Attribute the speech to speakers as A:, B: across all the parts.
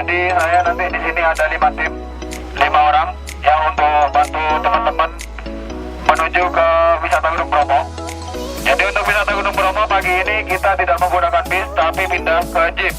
A: Jadi saya nanti di sini ada 5 tim, 5 orang yang untuk bantu teman-teman menuju ke wisata Gunung Bromo. Jadi untuk wisata Gunung Bromo pagi ini kita tidak menggunakan bis tapi pindah ke jeep.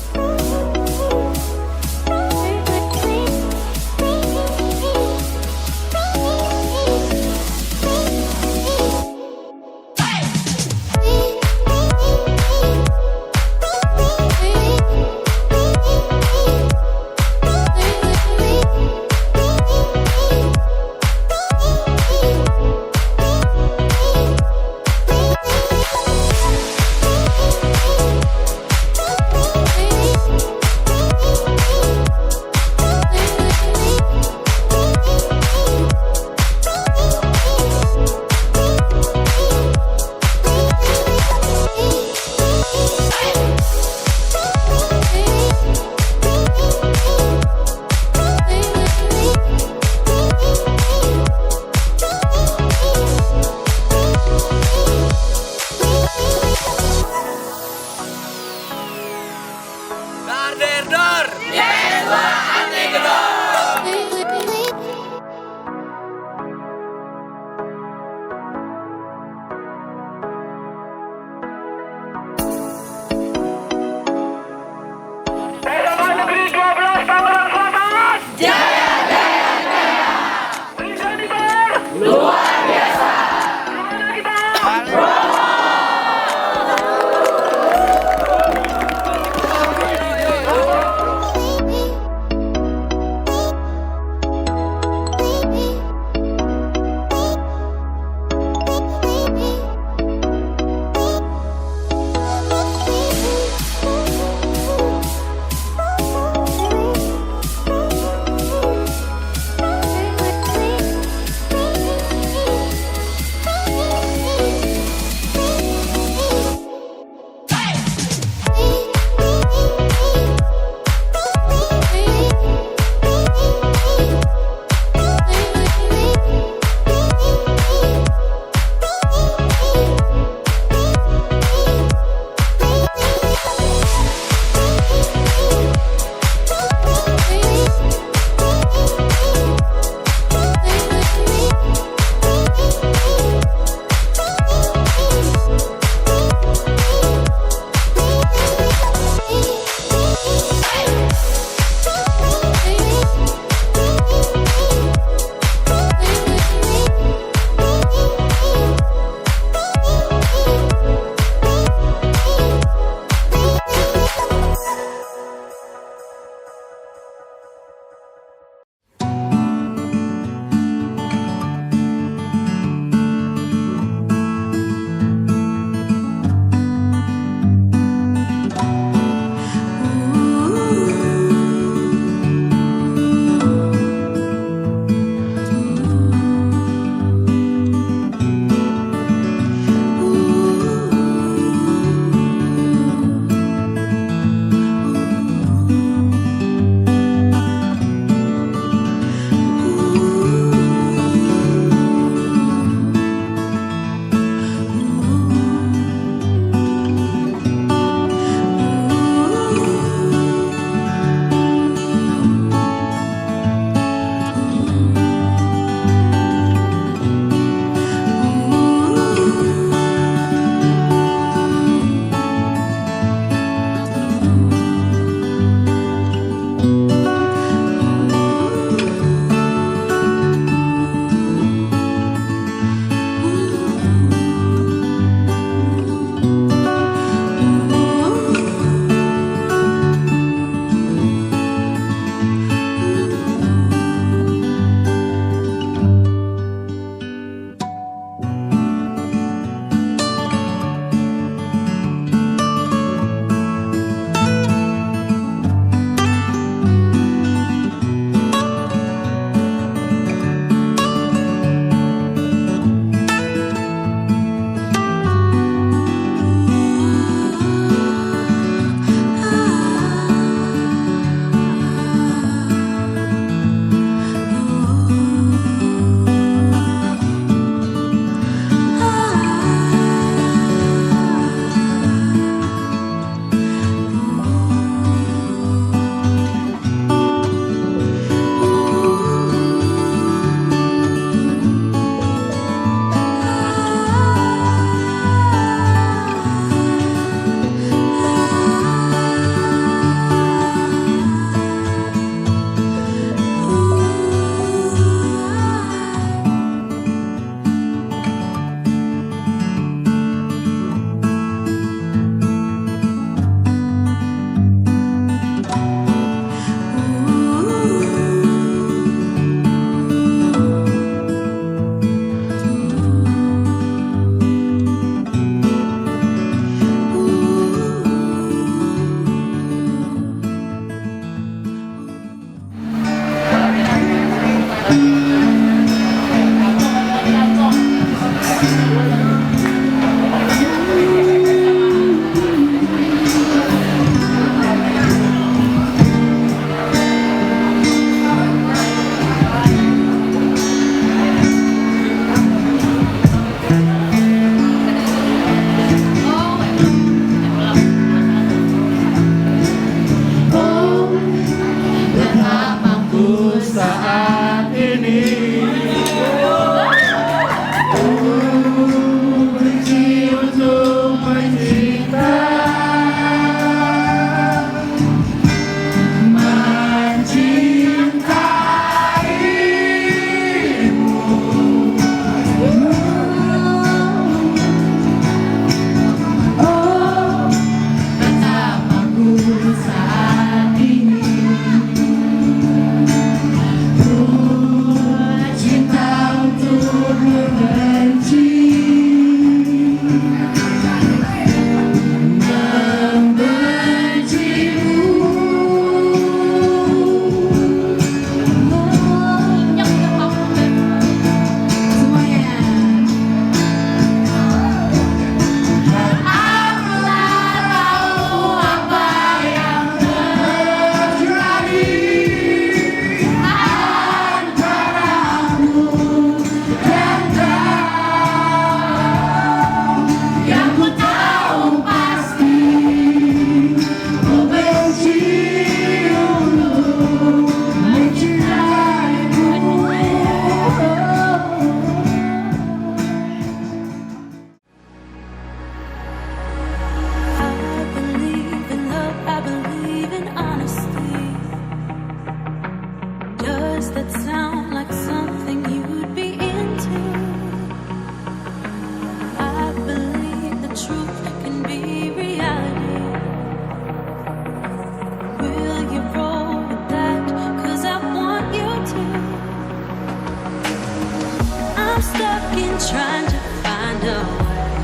B: Trying to find a way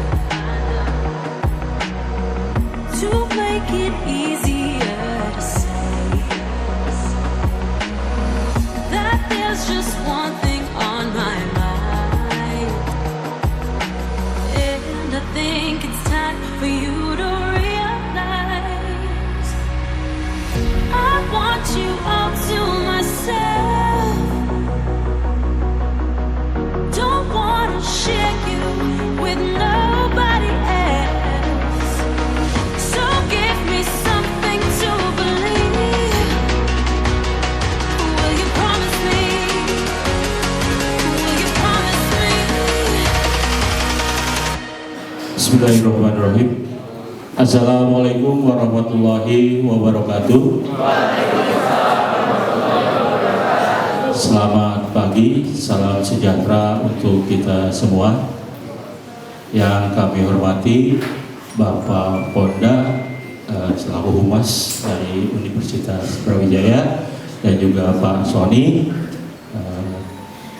B: to make it easier to say that there's just one thing on my mind, and I think it's time for you to realize I want you all to myself. Share you with nobody else. So give me something to believe. Will you promise me? Will you promise me?
C: Bismillahirrahmanirrahim. Assalamualaikum warahmatullahi wabarakatuh. Selamat pagi, salam sejahtera untuk kita semua. Yang kami hormati Bapak Polda selaku Humas dari Universitas Brawijaya, dan juga Pak Sony,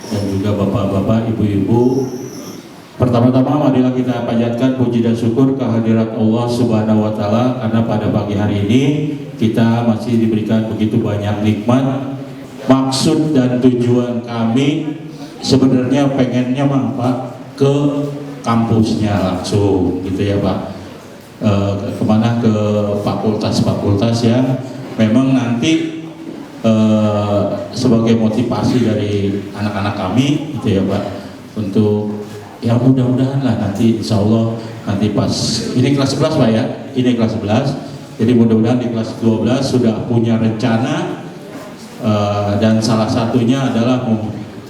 C: dan juga bapak-bapak, ibu-ibu. Pertama-tama marilah kita panjatkan puji dan syukur kehadirat Allah Subhanahu wa Ta'ala, karena pada pagi hari ini kita masih diberikan begitu banyak nikmat. Maksud dan tujuan kami sebenarnya pengennya mah Pak ke kampusnya langsung gitu ya Pak, kemana, ke fakultas-fakultas yang memang nanti sebagai motivasi dari anak-anak kami gitu ya Pak, untuk ya mudah-mudahan lah nanti insya Allah nanti pas ini kelas 11 Pak ya, ini kelas 11, jadi mudah-mudahan di kelas 12 sudah punya rencana. Dan salah satunya adalah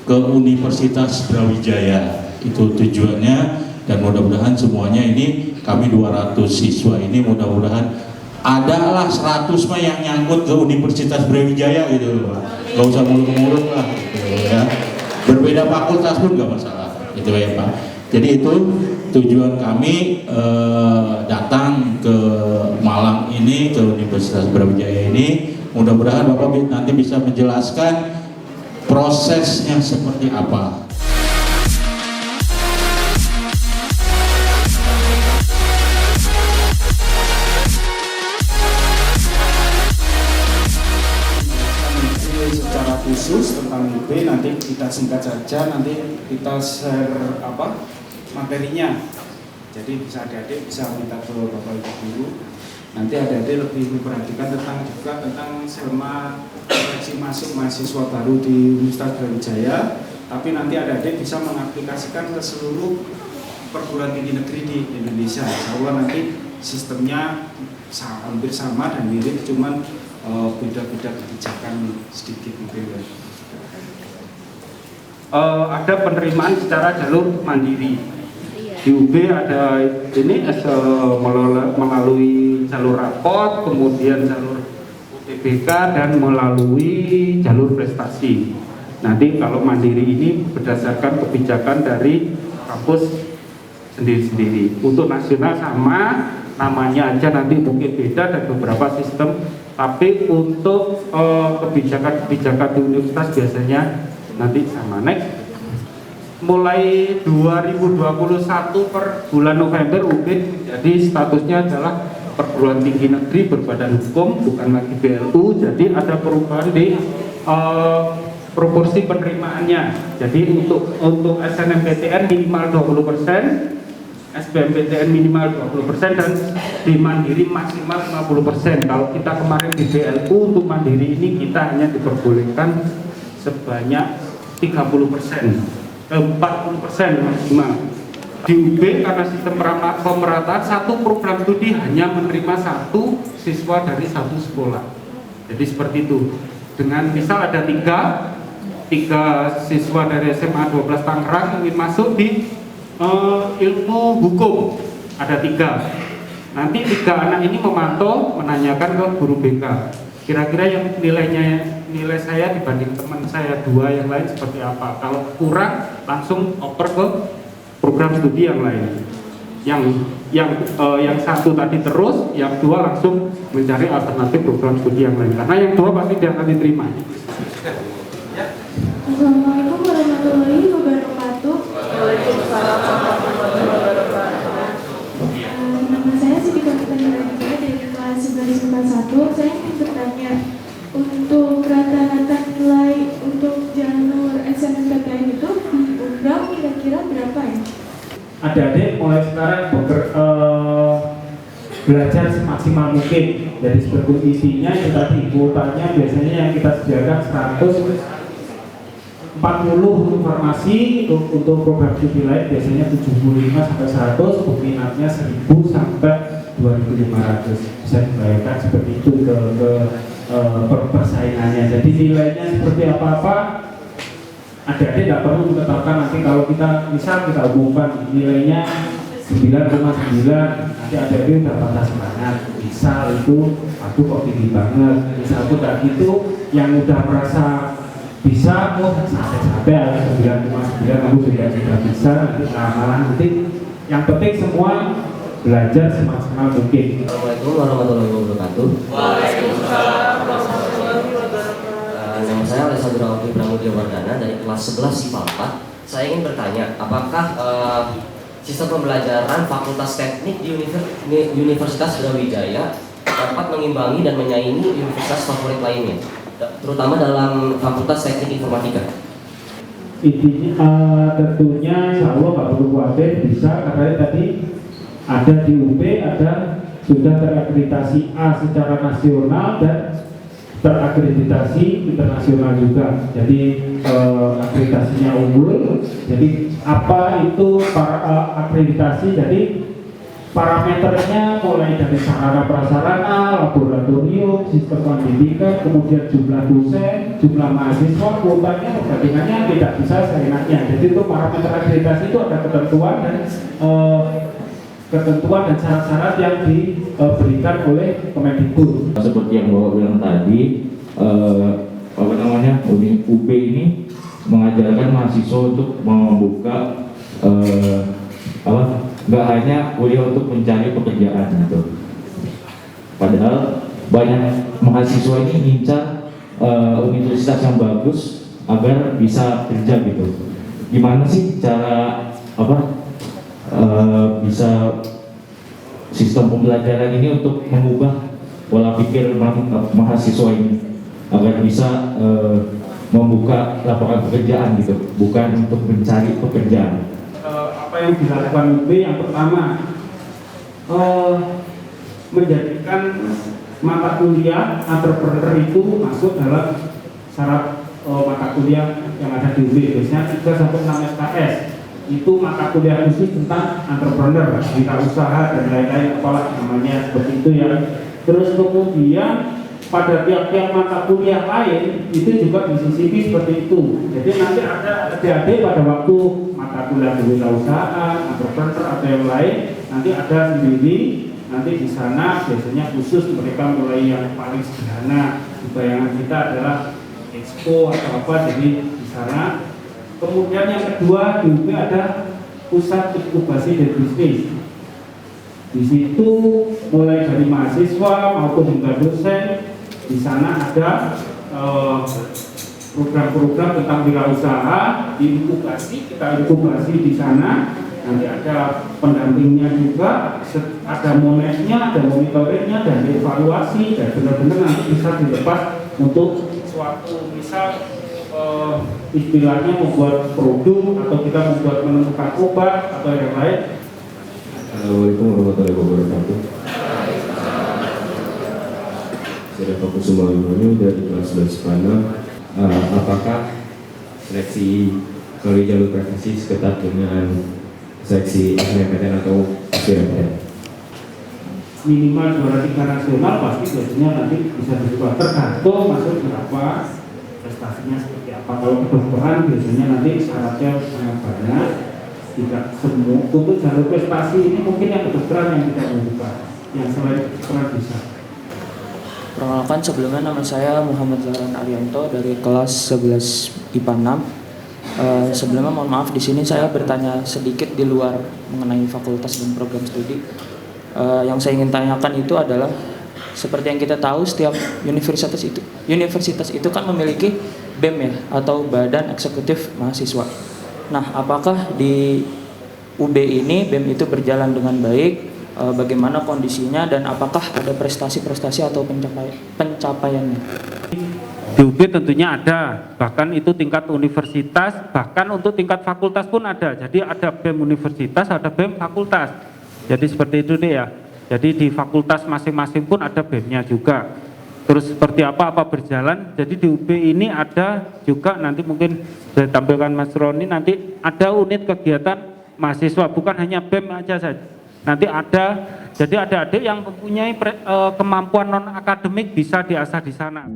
C: ke Universitas Brawijaya, itu tujuannya. Dan mudah-mudahan semuanya ini kami 200 siswa ini mudah-mudahan adalah 100 mah yang nyangkut ke Universitas Brawijaya gitu loh Pak, gak usah muluk-muluk lah gitu ya, berbeda fakultas pun gak masalah gitu ya Pak. Jadi itu tujuan kami datang ke Malang ini, ke Universitas Brawijaya ini. Mudah-mudahan Bapak nanti bisa menjelaskan prosesnya seperti apa.
D: Secara khusus tentang IP nanti kita singkat saja, nanti kita share materinya. Jadi bisa adik-adik bisa minta ke Bapak Ibu Guru. Nanti adik-adik lebih memperhatikan tentang selma seleksi masuk mahasiswa baru di Universitas Brawijaya. Tapi nanti adik-adik bisa mengaplikasikan ke seluruh perguruan tinggi negeri di Indonesia. Insya Allah nanti sistemnya hampir sama dan mirip, cuman beda-beda kebijakan sedikit mungkin ya.
E: Ada penerimaan secara jalur mandiri. Di UB ada ini melalui jalur rapot, kemudian jalur UTBK dan melalui jalur prestasi. Nanti kalau mandiri ini berdasarkan kebijakan dari kampus sendiri-sendiri. Untuk nasional sama, namanya aja nanti mungkin beda dan beberapa sistem. Tapi untuk kebijakan-kebijakan di universitas biasanya nanti sama. Next. Mulai 2021 per bulan November UB jadi statusnya adalah perguruan tinggi negeri berbadan hukum, bukan lagi BLU. Jadi ada perubahan di proporsi penerimaannya. Jadi untuk SNMPTN minimal 20%, SBMPTN minimal 20% dan di mandiri maksimal 50%. Kalau kita kemarin di BLU untuk mandiri ini kita hanya diperbolehkan sebanyak 30%. 40% maksimal. Di UB karena sistem pemerataan satu program studi hanya menerima satu siswa dari satu sekolah. Jadi seperti itu. Dengan misal ada tiga siswa dari SMA 12 Tangerang ingin masuk di ilmu hukum, ada 3. Nanti 3 anak ini memantau, menanyakan ke guru BK. Kira-kira yang nilai saya dibanding teman saya 2 yang lain seperti apa. Kalau kurang langsung oper ke program studi yang lain. Yang satu tadi terus, yang 2 langsung mencari alternatif program studi yang lain. Karena yang 2 pasti dia akan diterima.
F: Assalamualaikum warahmatullahi wabarakatuh. Nama saya Siti Konfitani Raditya dari kelas 1141. Saya ingin bertanya, untuk rata-rata nilai untuk jalur SNMPTN itu di Unggam kira-kira berapa ya?
G: Adik-adik mulai sekarang belajar semaksimal mungkin. Jadi seperti isinya itu tadi kuotanya biasanya yang kita sediakan 140 informasi untuk program studi lain biasanya 75 sampai 100, peminatnya 1000 sampai 2500. Bisa dibayangkan seperti itu ke persaingannya. Jadi nilainya seperti apa-apa adik-adik tidak perlu menetapkan. Nanti kalau kita misal kita umumkan nilainya 9,9, nanti adik-adik udah patah semangat. Misal itu aku kok tinggi banget, misal aku tak gitu, yang udah merasa bisa, sampai ada 9,9 aku sudah bisa, nanti keamanan nanti. Yang penting semua belajar semaksimal mungkin.
H: Assalamualaikum warahmatullahi wabarakatuh. Waalaikumsalam warahmatullahi wabarakatuh. Nama saya Alessandro Alfi Pramudia Wardana dari kelas 11 IPA 4. Saya ingin bertanya, apakah sistem pembelajaran Fakultas Teknik di Universitas Brawijaya dapat mengimbangi dan menyaingi universitas favorit lainnya, terutama dalam Fakultas Teknik Informatika?
G: Intinya tentunya insya Allah Pak perlu khawatir bisa, karena tadi ada di UB ada sudah terakreditasi A secara nasional dan terakreditasi internasional juga. Jadi akreditasinya unggul. Jadi apa itu akreditasi? Jadi parameternya mulai dari sarana prasarana, laboratorium, sistem pendidikan, kemudian jumlah dosen, jumlah mahasiswa, kuotanya, perbandingannya tidak bisa seenaknya. Jadi untuk parameter akreditasi itu ada ketentuan dan syarat-syarat yang diberikan oleh Kemendikbud.
I: Seperti yang Bapak bilang tadi, UB ini mengajarkan mahasiswa untuk membuka nggak hanya kuliah untuk mencari pekerjaan gitu. Padahal banyak mahasiswa ini ngincar universitas yang bagus agar bisa kerja gitu. Gimana sih cara bisa sistem pembelajaran ini untuk mengubah pola pikir mahasiswa ini agar bisa membuka lapangan pekerjaan gitu, bukan untuk mencari pekerjaan.
E: apa yang dilakukan UB yang pertama menjadikan mata kuliah entrepreneur itu masuk dalam syarat mata kuliah yang ada di UB. Biasanya 3-6 SKS itu mata kuliah khusus tentang entrepreneur, wirausaha dan lain-lain, apalah namanya seperti itu ya. Terus kemudian pada tiap-tiap mata kuliah lain itu juga disisipi seperti itu. Jadi nanti ada adik-adik pada waktu mata kuliah kewirausahaan, entrepreneur atau yang lain, nanti ada sendiri. Nanti di sana biasanya khusus mereka mulai yang paling sederhana. Bayangan kita adalah expo atau apa, jadi di sana. Kemudian yang kedua juga ada pusat inkubasi dan bisnis. Di situ mulai dari mahasiswa maupun hingga dosen, di sana ada program-program tentang wirausaha, diinkubasi, kita inkubasi di sana. Nanti ada pendampingnya juga, ada monetnya, ada monitoringnya, dan evaluasi, dan benar-benar nanti bisa dilepas untuk suatu misal istilahnya membuat produk atau kita membuat menemukan obat atau yang lain.
J: Assalamualaikum warahmatullahi wabarakatuh. Saya Fokus Sumawimanyu dari kelas 11 IPA 6. Apakah seleksi melalui jalur prestasi seketat dengan seleksi SNMPTN atau SBMPTN?
E: Minimal juara 3 nasional pasti biasanya nanti bisa dibuat, tergantung masuk berapa, prestasinya seperti apa. Kalau kedokteran biasanya nanti syaratnya sangat banyak, tidak semua. Untuk jalur prestasi ini mungkin yang kedokteran yang tidak membuka, yang selain kedokteran bisa.
K: Perkenalkan, sebelumnya nama saya Muhammad Zahran Arianto dari kelas 11 IPA 6. Sebelumnya mohon maaf, di sini saya bertanya sedikit di luar mengenai fakultas dan program studi. Yang saya ingin tanyakan itu adalah seperti yang kita tahu, setiap universitas itu kan memiliki BEM ya, atau Badan Eksekutif Mahasiswa. Nah, apakah di UB ini BEM itu berjalan dengan baik? Bagaimana kondisinya dan apakah ada prestasi-prestasi atau pencapaiannya?
E: Di UB tentunya ada, bahkan itu tingkat universitas, bahkan untuk tingkat fakultas pun ada. Jadi ada BEM universitas, ada BEM fakultas. Jadi seperti itu deh ya. Jadi di fakultas masing-masing pun ada BEM-nya juga. Terus seperti apa berjalan. Jadi di UB ini ada juga, nanti mungkin saya tampilkan Mas Roni, nanti ada unit kegiatan mahasiswa, bukan hanya BEM aja saja. Nanti ada, jadi ada adik yang mempunyai kemampuan non akademik bisa diasah di sana.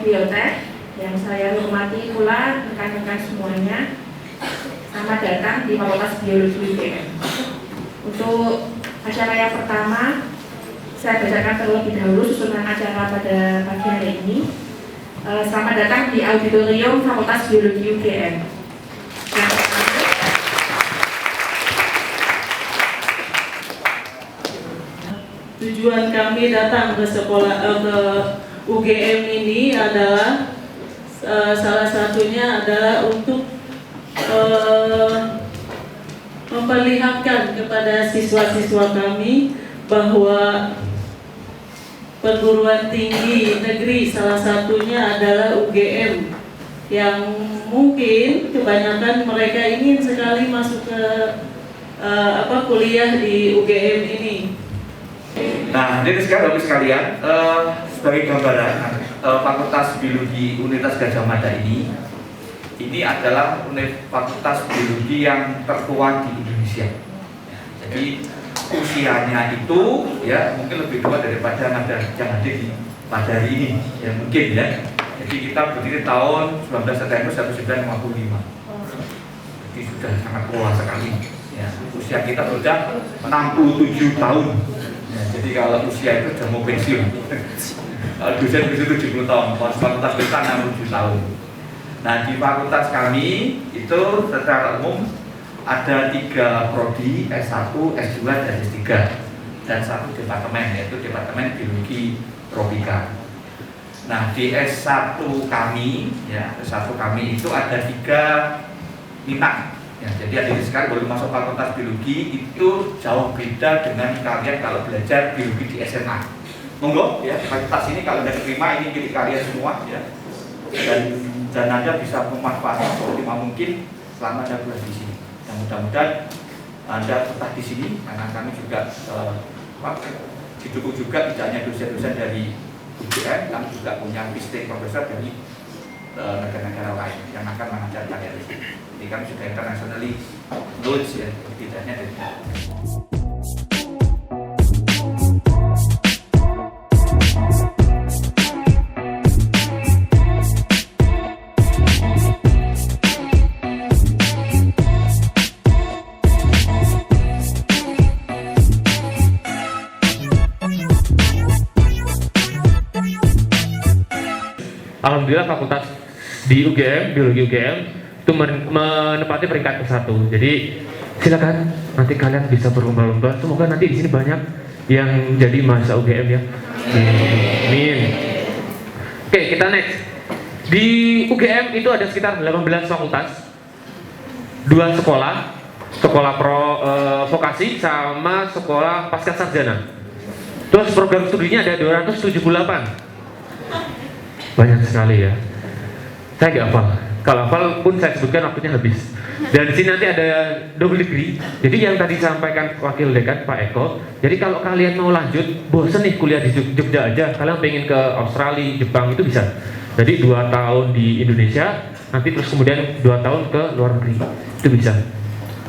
L: Biotek, yang saya hormati pula rekan-rekan semuanya, selamat datang di Fakultas Biologi UGM. Untuk acara yang pertama, saya bacakan terlebih dahulu susunan acara pada pagi hari ini. Selamat datang di Auditorium Fakultas Biologi UGM.
M: Tujuan kami datang ke sekolah ke UGM ini adalah salah satunya adalah untuk memperlihatkan kepada siswa-siswa kami bahwa perguruan tinggi negeri salah satunya adalah UGM, yang mungkin kebanyakan mereka ingin sekali masuk ke kuliah di UGM ini.
N: Nah, jadi sekarang Bapak sekalian, sebagai gambaran, Fakultas Biologi Universitas Gadjah Mada ini adalah fakultas biologi yang tertua di Indonesia. Ya, jadi usianya itu ya mungkin lebih tua daripada yang ada di pada hari ini, ya mungkin ya. Jadi kita berdiri tahun 19 September 1955. Jadi sudah sangat tua sekali. Ya, usia kita sudah 67 tahun. Ya, jadi kalau usia itu sudah mau pensiun. Dosen itu 70 tahun, fakultas kita 67 tahun. Nah, di fakultas kami itu secara umum ada 3 prodi, S1, S2, dan S3, dan 1 departemen, yaitu Departemen Biologi Tropika. Nah, di S1 kami, ya S1 kami itu ada 3 minat. Ya, jadi adik sekali baru masuk fakultas biologi itu jauh beda dengan kalian kalau belajar biologi di SMA. Monggo ya, fakultas ini kalau Anda terima ini milik kalian semua ya. Dan Anda bisa memanfaatkan seoptimal mungkin selama Anda berada di sini. Dan mudah-mudahan Anda tetap di sini karena kami juga didukung juga tidak hanya dosen-dosen dari UGM, kami juga punya visiting profesor dari negara-negara lain yang akan mengajar kalian di sini. Jadi kami sudah internationally knowledge ya, tidaknya dari
O: Alhamdulillah fakultas di UGM, biologi UGM itu menempati peringkat ke-1. Jadi silakan nanti kalian bisa berlomba-lomba. Semoga nanti di sini banyak yang jadi mahasiswa UGM ya. Amin. Oke, kita next. Di UGM itu ada sekitar 18 fakultas, 2 sekolah, sekolah vokasi sama sekolah pasca sarjana. Terus program studinya ada 278. Banyak sekali ya. Saya nggak hafal. Kalau hafal pun saya sebutkan waktunya habis. Dan di sini nanti ada double degree. Jadi yang tadi disampaikan Wakil Dekan Pak Eko. Jadi kalau kalian mau lanjut, bosen nih kuliah di Jogja aja. Kalian pengen ke Australia, Jepang itu bisa. Jadi 2 tahun di Indonesia, nanti terus kemudian 2 tahun ke luar negeri. Itu bisa.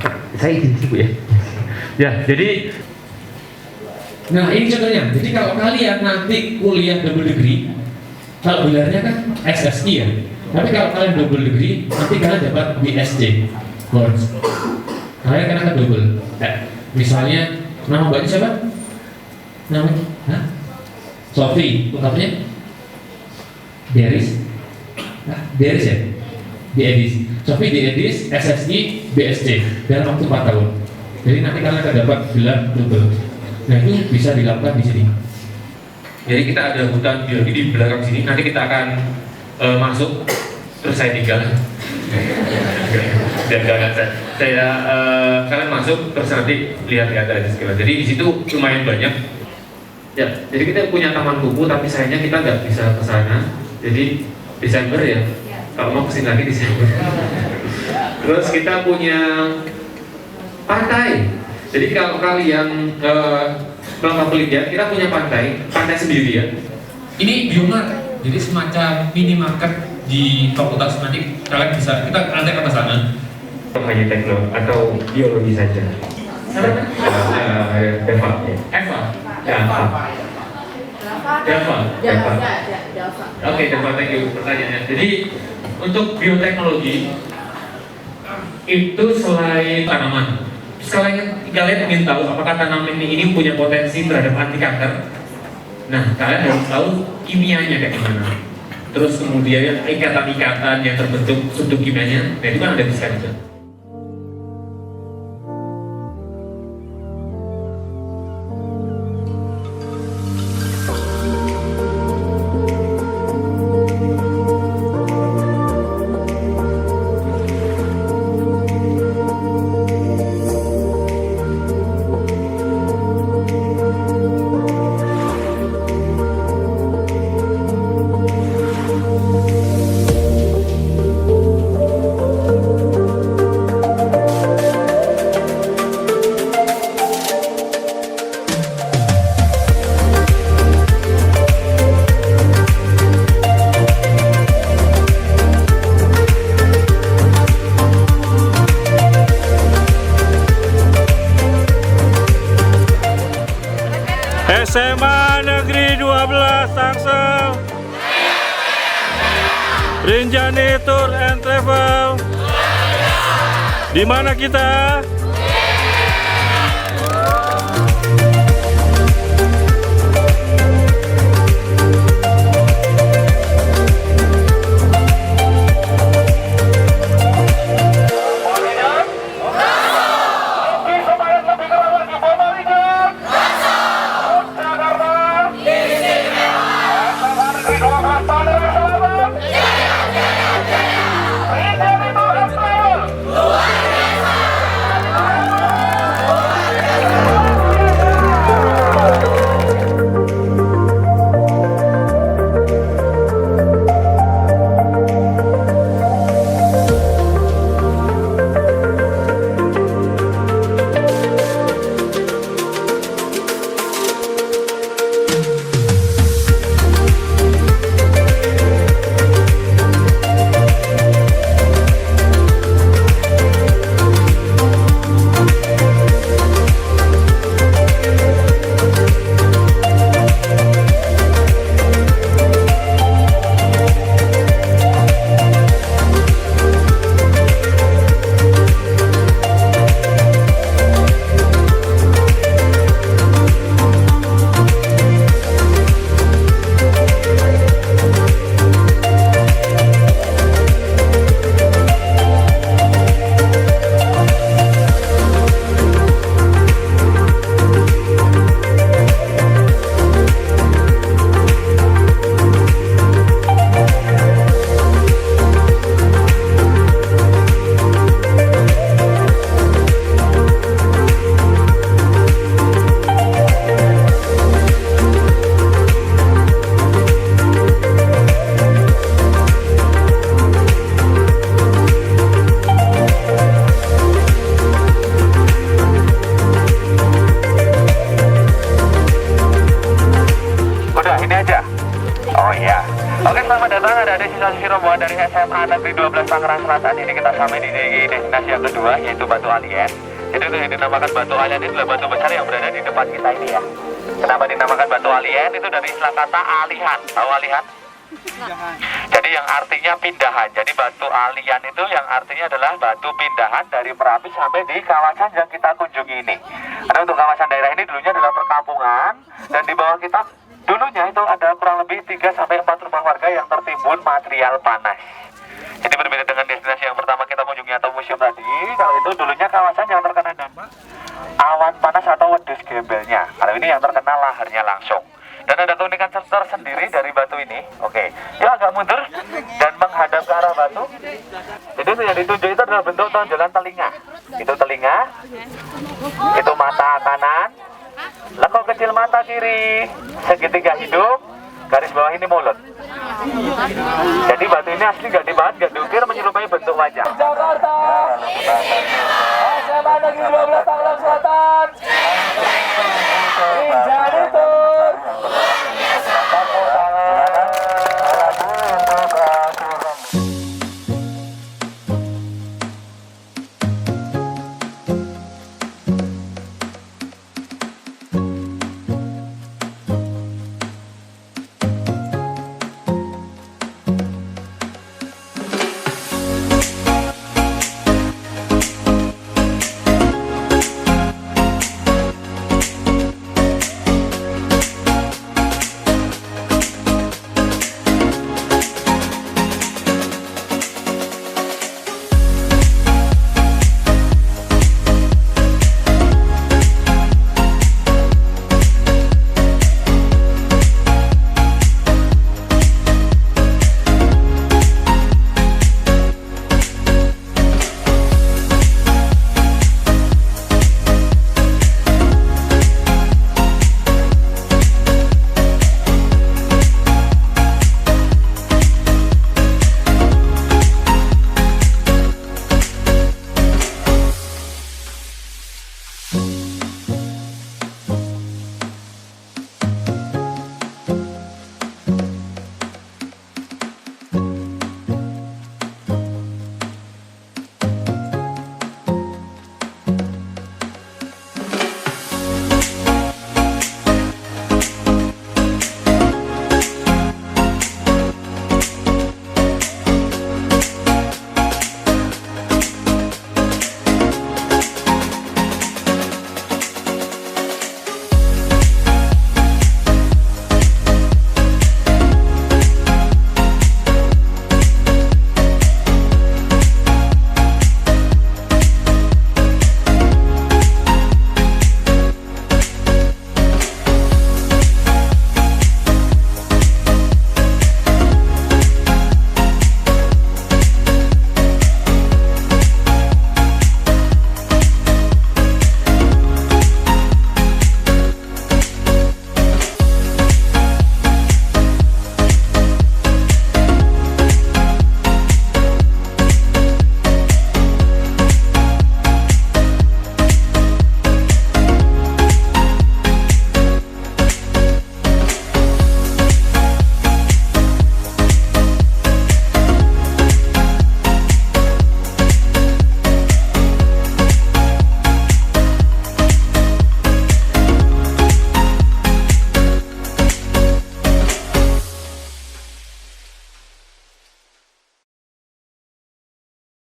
O: Nah, saya izin sih Bu ya. Ya, jadi.
G: Nah ini contohnya. Jadi kalau kalian nanti kuliah double degree, kalau gelarnya kan SSI ya. Tapi kalau kalian double degree, nanti kalian dapat BSc bonus. Kalian kan akan double. Misalnya nama mbaknya siapa? Namanya? Hah? Sofi. Lengkapnya? Deris. Deris ya? Diedis. Sofi Diedis, SSI, BSc dalam waktu 4 tahun. Jadi nanti kalian akan dapat gelar double. Nah itu bisa dilakukan di sini.
O: Jadi kita ada hutan biologi di belakang sini. Nanti kita akan masuk, terus saya tinggal. Dan saya kalian masuk, terus nanti lihat-lihat aja sekilas. Jadi di situ lumayan banyak. Ya, jadi kita punya taman kupu, tapi sayangnya kita nggak bisa ke sana. Jadi Desember ya. Kalau mau kesini lagi Desember. Terus kita punya pantai. Jadi kalau kalian melakukan penelitian, kita punya pantai sendiri ya.
G: Ini biomarket, jadi semacam minimarket di fakultas. Nanti kalian bisa, kita nanti ke sana.
O: Hanya teknologi atau biologi saja. Deva. Oke, Deva, thank you pertanyaannya. Jadi untuk bioteknologi itu selain tanaman, kalian ingin tahu apakah tanaman ini punya potensi terhadap anti kanker. Nah, kalian harus tahu kimianya kayak gimana. Terus kemudian ikatan-ikatan yang terbentuk struktur kimianya, nah itu kan ada di sana.
P: SMA Negeri 12 Tangsel. Rinjani Tour and Travel. Di mana kita?
A: dari SMA Negeri 12 Tangerang Selatan ini kita sampai di destinasi yang kedua, yaitu Batu Alien. Jadi itu yang dinamakan Batu Alien itu adalah batu besar yang berada di depan kita ini ya. Kenapa dinamakan Batu Alien? Itu dari istilah kata alihan. Tahu alihan? Jadi yang artinya pindahan. Jadi Batu Alien itu yang artinya adalah batu pindahan dari Merapi sampai di kawasan yang kita kunjungi ini. Karena untuk kawasan daerah ini dulunya adalah perkampungan, dan di bawah kita dulunya itu ada kurang lebih 3-4 rumah warga yang tertimbun material panas. Jadi berbeda dengan destinasi yang pertama kita kunjungi atau museum tadi. Kalau itu dulunya kawasan yang terkena dampak awan panas atau wedus gembelnya. Kalau ini yang terkena laharnya langsung. Dan ada keunikan tersendiri dari batu ini. Oke, ya agak mundur dan menghadap ke arah batu. Jadi yang ditunjuk itu adalah bentuk tonjolan telinga. Itu telinga, itu mata kanan, lekuk kecil mata kiri, segitiga hidung, garis bawah ini mulut. Jadi batu ini asli gak dibahat, gak diukir, menyerupai bentuk wajah. Jakarta, SMA Negeri 12 Tangerang Selatan, Rinjani Tour